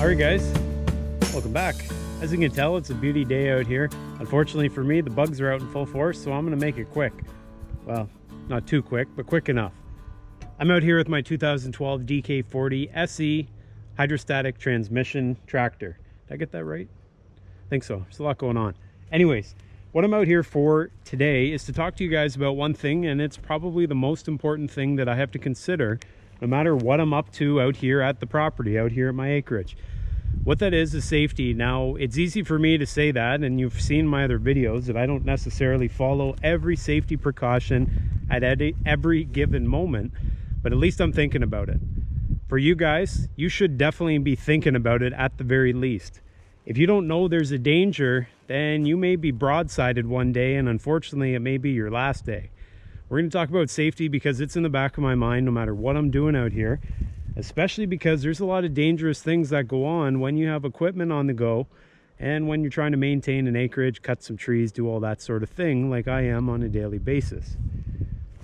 Alright guys, welcome back. As you can tell, it's a beauty day out here. Unfortunately for me, the bugs are out in full force, so I'm going to make it quick. Well, not too quick, but quick enough. I'm out here with my 2012 DK40 SE hydrostatic transmission tractor. Did I get that right? I think so. There's a lot going on. Anyways, what I'm out here for today is to talk to you guys about one thing, and it's probably the most important thing that I have to consider no matter what I'm up to out here at the property, out here at my acreage. What that is safety. Now, it's easy for me to say that, and you've seen my other videos, that I don't necessarily follow every safety precaution at every given moment, but at least I'm thinking about it. For you guys, you should definitely be thinking about it at the very least. If you don't know there's a danger, then you may be broadsided one day, and unfortunately it may be your last day. We're going to talk about safety because it's in the back of my mind no matter what I'm doing out here, especially because there's a lot of dangerous things that go on when you have equipment on the go and when you're trying to maintain an acreage, cut some trees, do all that sort of thing like I am on a daily basis.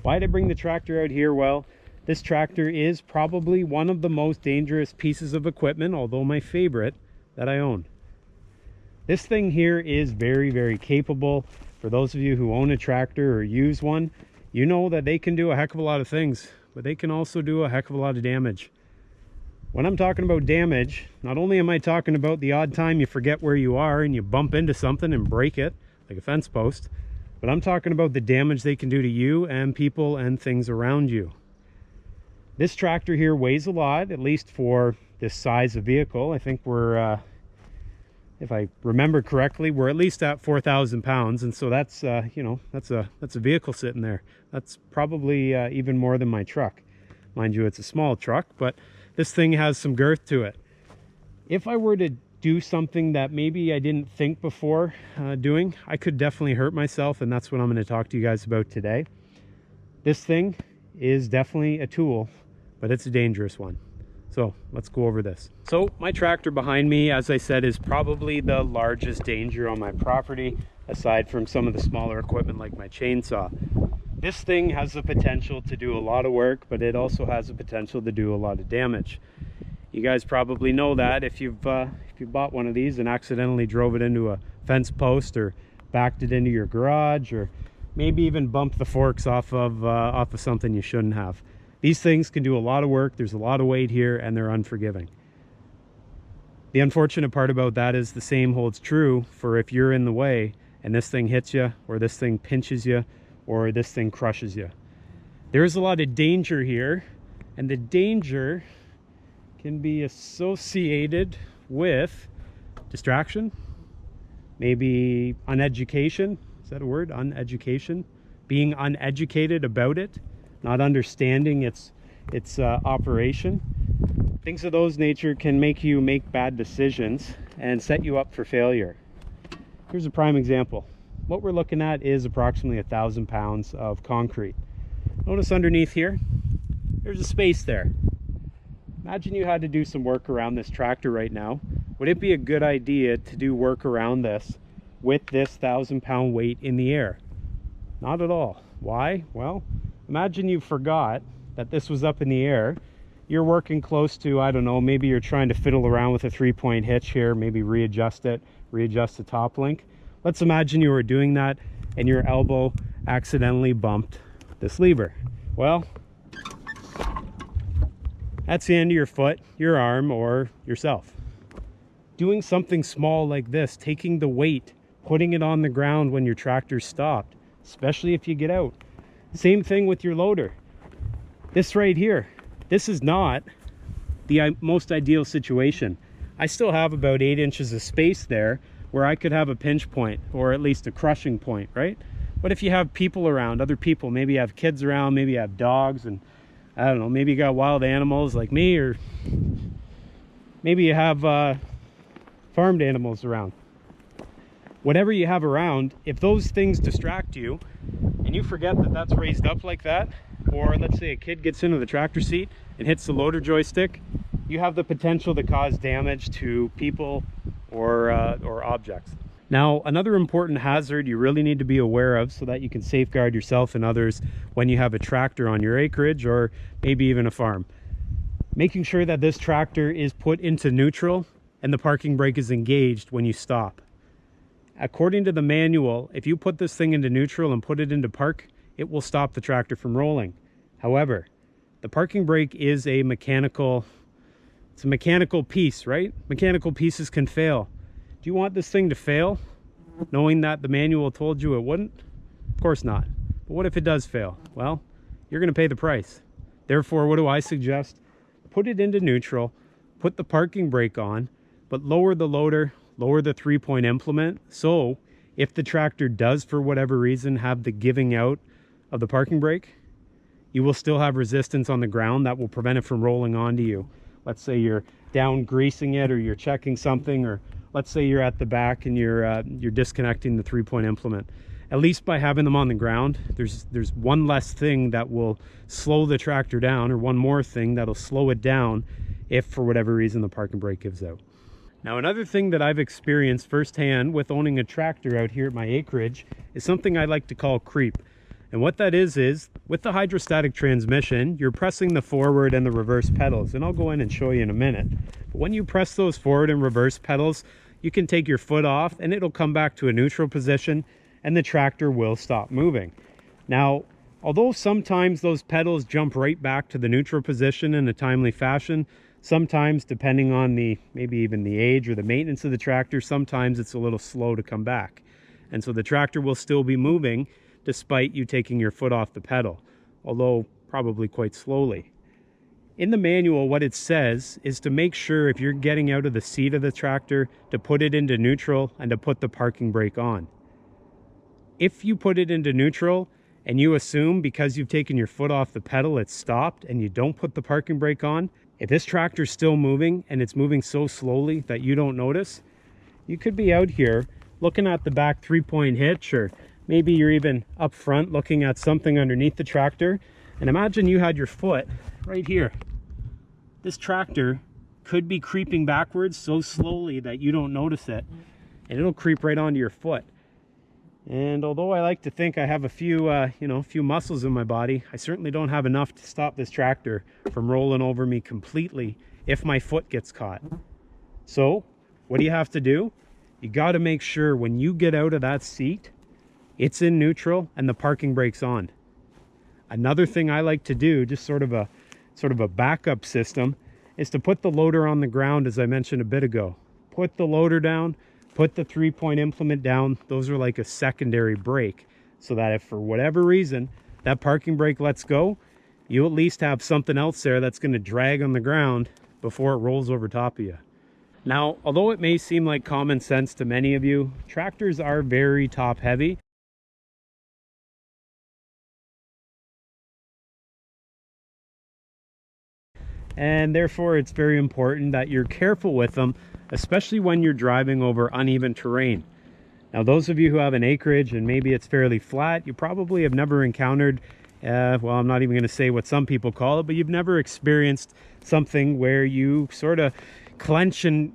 Why did I bring the tractor out here? Well, this tractor is probably one of the most dangerous pieces of equipment, although my favorite, that I own. This thing here is very, very capable. For those of you who own a tractor or use one, you know that they can do a heck of a lot of things, but they can also do a heck of a lot of damage. When I'm talking about damage, not only am I talking about the odd time you forget where you are and you bump into something and break it, like a fence post, but I'm talking about the damage they can do to you and people and things around you. This tractor here weighs a lot, at least for this size of vehicle. I think we're, if I remember correctly, we're at least at 4,000 pounds, and so that's, you know, that's a vehicle sitting there. That's probably even more than my truck. Mind you, it's a small truck, but this thing has some girth to it. If I were to do something that maybe I didn't think before doing, I could definitely hurt myself, and that's what I'm going to talk to you guys about today. This thing is definitely a tool, but it's a dangerous one. So let's go over this. So my tractor behind me, as I said, is probably the largest danger on my property, aside from some of the smaller equipment like my chainsaw. This thing has the potential to do a lot of work, but it also has the potential to do a lot of damage. You guys probably know that if you bought one of these and accidentally drove it into a fence post or backed it into your garage, or maybe even bumped the forks off of something you shouldn't have. These things can do a lot of work. There's a lot of weight here, and they're unforgiving. The unfortunate part about that is the same holds true for if you're in the way and this thing hits you, or this thing pinches you, or this thing crushes you. There's a lot of danger here, and the danger can be associated with distraction, maybe uneducation. Is that a word? Uneducation? Being uneducated about it, not understanding its operation. Things of those nature can make you make bad decisions and set you up for failure. Here's a prime example. What we're looking at is approximately 1,000 pounds of concrete. Notice underneath here, there's a space there. Imagine you had to do some work around this tractor right now. Would it be a good idea to do work around this with this 1,000-pound weight in the air? Not at all. Why? Well, imagine you forgot that this was up in the air. You're working close to, I don't know, maybe you're trying to fiddle around with a 3-point hitch here, maybe readjust it, readjust the top link. Let's imagine you were doing that and your elbow accidentally bumped this lever. Well, that's the end of your foot, your arm, or yourself. Doing something small like this, taking the weight, putting it on the ground when your tractor's stopped, especially if you get out. Same thing with your loader. This right here, this is not the most ideal situation. I still have about 8 inches of space there where I could have a pinch point, or at least a crushing point, right? But if you have people around, other people, maybe you have kids around, maybe you have dogs, and I don't know, maybe you got wild animals like me, or maybe you have farmed animals around. Whatever you have around, if those things distract you and you forget that that's raised up like that, or let's say a kid gets into the tractor seat and hits the loader joystick, you have the potential to cause damage to people or objects. Now, another important hazard you really need to be aware of so that you can safeguard yourself and others when you have a tractor on your acreage or maybe even a farm. Making sure that this tractor is put into neutral and the parking brake is engaged when you stop. According to the manual, if you put this thing into neutral and put it into park, it will stop the tractor from rolling. However, the parking brake is a mechanical piece, right? Mechanical pieces can fail. Do you want this thing to fail, knowing that the manual told you it wouldn't? Of course not. But what if it does fail? Well, you're going to pay the price. Therefore, what do I suggest? Put it into neutral, put the parking brake on, but lower the loader, lower the 3-point implement, so if the tractor does, for whatever reason, have the giving out of the parking brake, you will still have resistance on the ground that will prevent it from rolling onto you. Let's say you're down greasing it, or you're checking something, or let's say you're at the back and you're disconnecting the 3-point implement. At least by having them on the ground, there's one less thing that will slow the tractor down, or one more thing that'll slow it down if for whatever reason the parking brake gives out. Now, another thing that I've experienced firsthand with owning a tractor out here at my acreage is something I like to call creep. And what that is with the hydrostatic transmission, you're pressing the forward and the reverse pedals, and I'll go in and show you in a minute. But when you press those forward and reverse pedals, you can take your foot off and it'll come back to a neutral position and the tractor will stop moving. Now, although sometimes those pedals jump right back to the neutral position in a timely fashion, sometimes, depending on maybe even the age or the maintenance of the tractor, sometimes it's a little slow to come back. And so the tractor will still be moving despite you taking your foot off the pedal, although probably quite slowly. In the manual, what it says is to make sure, if you're getting out of the seat of the tractor, to put it into neutral and to put the parking brake on. If you put it into neutral and you assume because you've taken your foot off the pedal it's stopped, and you don't put the parking brake on, if this tractor's still moving and it's moving so slowly that you don't notice, you could be out here looking at the back 3-point hitch, or maybe you're even up front looking at something underneath the tractor, and imagine you had your foot right here. This tractor could be creeping backwards so slowly that you don't notice it, and it'll creep right onto your foot. And although I like to think I have a few muscles in my body, I certainly don't have enough to stop this tractor from rolling over me completely if my foot gets caught. So what do you have to do? You got to make sure when you get out of that seat, it's in neutral and the parking brake's on. Another thing I like to do, just sort of a backup system, is to put the loader on the ground, as I mentioned a bit ago. Put the loader down, put the 3-point implement down. Those are like a secondary brake, so that if for whatever reason that parking brake lets go, you at least have something else there that's going to drag on the ground before it rolls over top of you. Now, although it may seem like common sense to many of you, tractors are very top heavy. And therefore it's very important that you're careful with them, especially when you're driving over uneven terrain. Now, those of you who have an acreage and maybe it's fairly flat, you probably have never encountered, well, I'm not even going to say what some people call it, but you've never experienced something where you sort of clench and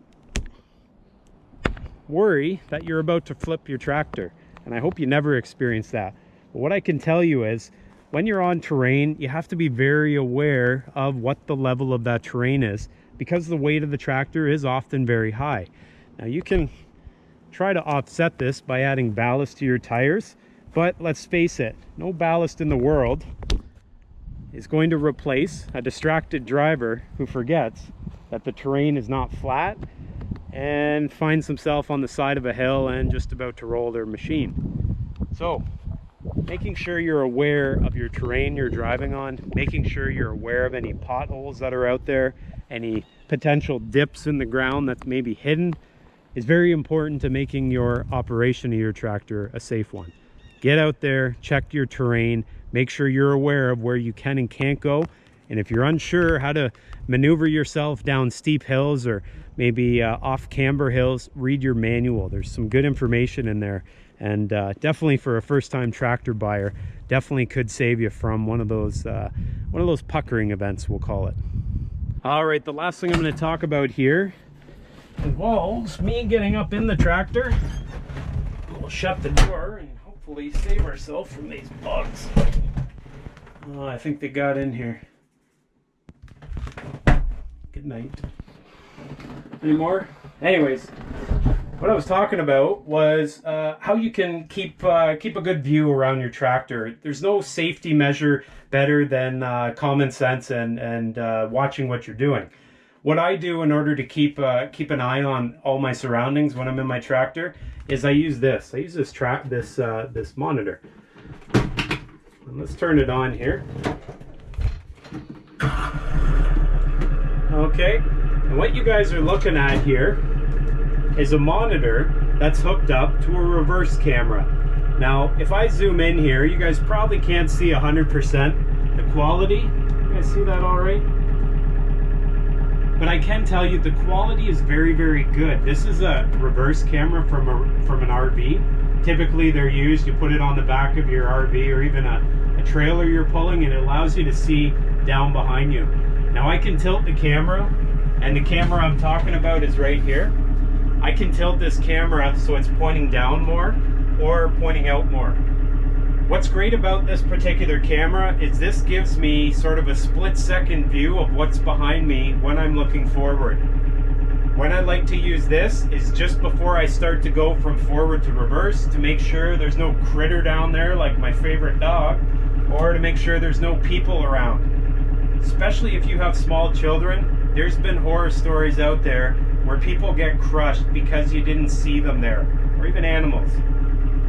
worry that you're about to flip your tractor. And I hope you never experience that. But what I can tell you is, when you're on terrain, you have to be very aware of what the level of that terrain is, because the weight of the tractor is often very high. Now, you can try to offset this by adding ballast to your tires, but let's face it, no ballast in the world is going to replace a distracted driver who forgets that the terrain is not flat and finds himself on the side of a hill and just about to roll their machine. So, making sure you're aware of your terrain you're driving on, making sure you're aware of any potholes that are out there, any potential dips in the ground that's maybe hidden, is very important to making your operation of your tractor a safe one. Get out there, check your terrain, make sure you're aware of where you can and can't go, and if you're unsure how to maneuver yourself down steep hills or maybe off camber hills, read your manual. There's some good information in there. And definitely for a first-time tractor buyer, definitely could save you from one of those puckering events, we'll call it. All right, the last thing I'm going to talk about here involves me getting up in the tractor. We'll shut the door and hopefully save ourselves from these bugs. Oh, I think they got in here. Good night. Any more? Anyways, what I was talking about was how you can keep a good view around your tractor. There's no safety measure better than common sense and watching what you're doing. What I do in order to keep an eye on all my surroundings when I'm in my tractor is I use this. I use this monitor. And let's turn it on here. Okay, and what you guys are looking at here is a monitor that's hooked up to a reverse camera. Now, if I zoom in here, you guys probably can't see 100% the quality. You guys see that all right? But I can tell you the quality is very, very good. This is a reverse camera from an RV. Typically they're used, you put it on the back of your RV or even a trailer you're pulling, and it allows you to see down behind you. Now I can tilt the camera, and the camera I'm talking about is right here. I can tilt this camera so it's pointing down more or pointing out more. What's great about this particular camera is this gives me sort of a split-second view of what's behind me when I'm looking forward. When I like to use this is just before I start to go from forward to reverse to make sure there's no critter down there like my favorite dog, or to make sure there's no people around. Especially if you have small children, there's been horror stories out there where people get crushed because you didn't see them there, or even animals.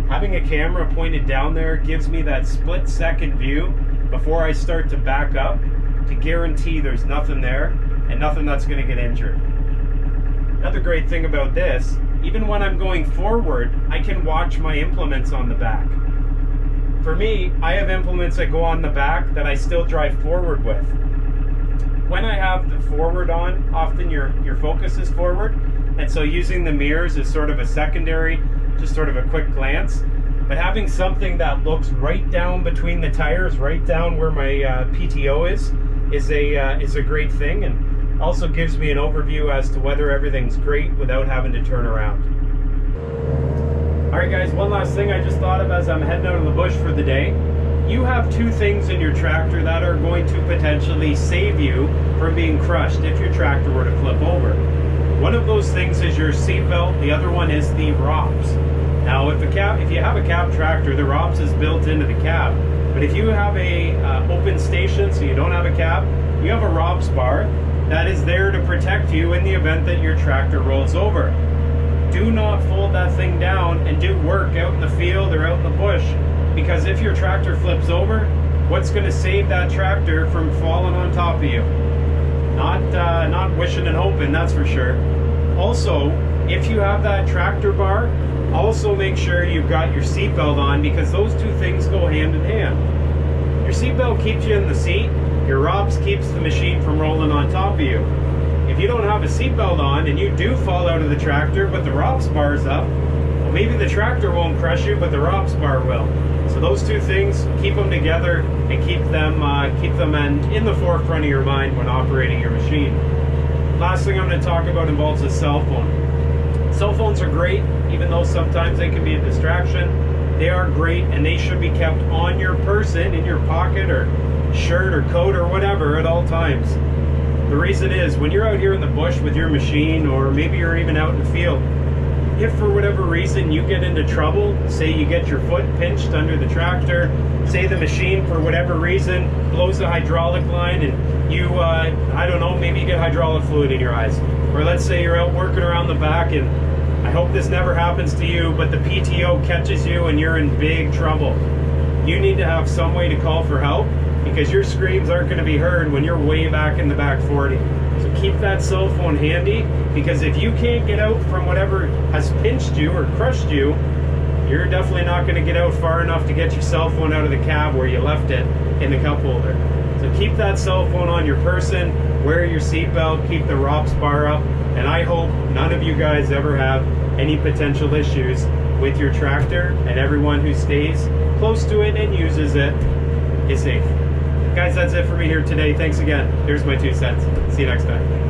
Having a camera pointed down there gives me that split-second view before I start to back up to guarantee there's nothing there and nothing that's going to get injured. Another great thing about this, even when I'm going forward, I can watch my implements on the back. For me, I have implements that go on the back that I still drive forward with. When I have the forward on, often your focus is forward, and so using the mirrors is sort of a secondary, just sort of a quick glance. But having something that looks right down between the tires, right down where my PTO is a great thing, and also gives me an overview as to whether everything's great without having to turn around. Alright guys, one last thing I just thought of as I'm heading out of the bush for the day. You have two things in your tractor that are going to potentially save you from being crushed if your tractor were to flip over. One of those things is your seatbelt, the other one is the ROPS. Now if you have a cab tractor, the ROPS is built into the cab. But if you have a open station, so you don't have a cab, you have a ROPS bar that is there to protect you in the event that your tractor rolls over. Do not fold that thing down and do work out in the field or out in the bush, because if your tractor flips over, what's going to save that tractor from falling on top of you? Not wishing and hoping, that's for sure. Also, if you have that tractor bar, also make sure you've got your seatbelt on, because those two things go hand in hand. Your seatbelt keeps you in the seat, your ROPS keeps the machine from rolling on top of you. If you don't have a seatbelt on and you do fall out of the tractor but the ROPS bar is up, well, maybe the tractor won't crush you, but the ROPS bar will. So those two things, keep them together and keep them in the forefront of your mind when operating your machine. Last thing I'm going to talk about involves a cell phone. Cell phones are great, even though sometimes they can be a distraction. They are great, and they should be kept on your person, in your pocket or shirt or coat or whatever at all times. The reason is, when you're out here in the bush with your machine, or maybe you're even out in the field, if for whatever reason you get into trouble, say you get your foot pinched under the tractor, say the machine for whatever reason blows the hydraulic line and you, I don't know, maybe you get hydraulic fluid in your eyes. Or let's say you're out working around the back, and I hope this never happens to you, but the PTO catches you and you're in big trouble. You need to have some way to call for help, because your screams aren't going to be heard when you're way back in the back 40. So keep that cell phone handy, because if you can't get out from whatever has pinched you or crushed you, you're definitely not going to get out far enough to get your cell phone out of the cab where you left it in the cup holder. So keep that cell phone on your person, wear your seatbelt, keep the ROPS bar up, and I hope none of you guys ever have any potential issues with your tractor, and everyone who stays close to it and uses it is safe. Guys, that's it for me here today. Thanks again. Here's my 2 cents. See you next time.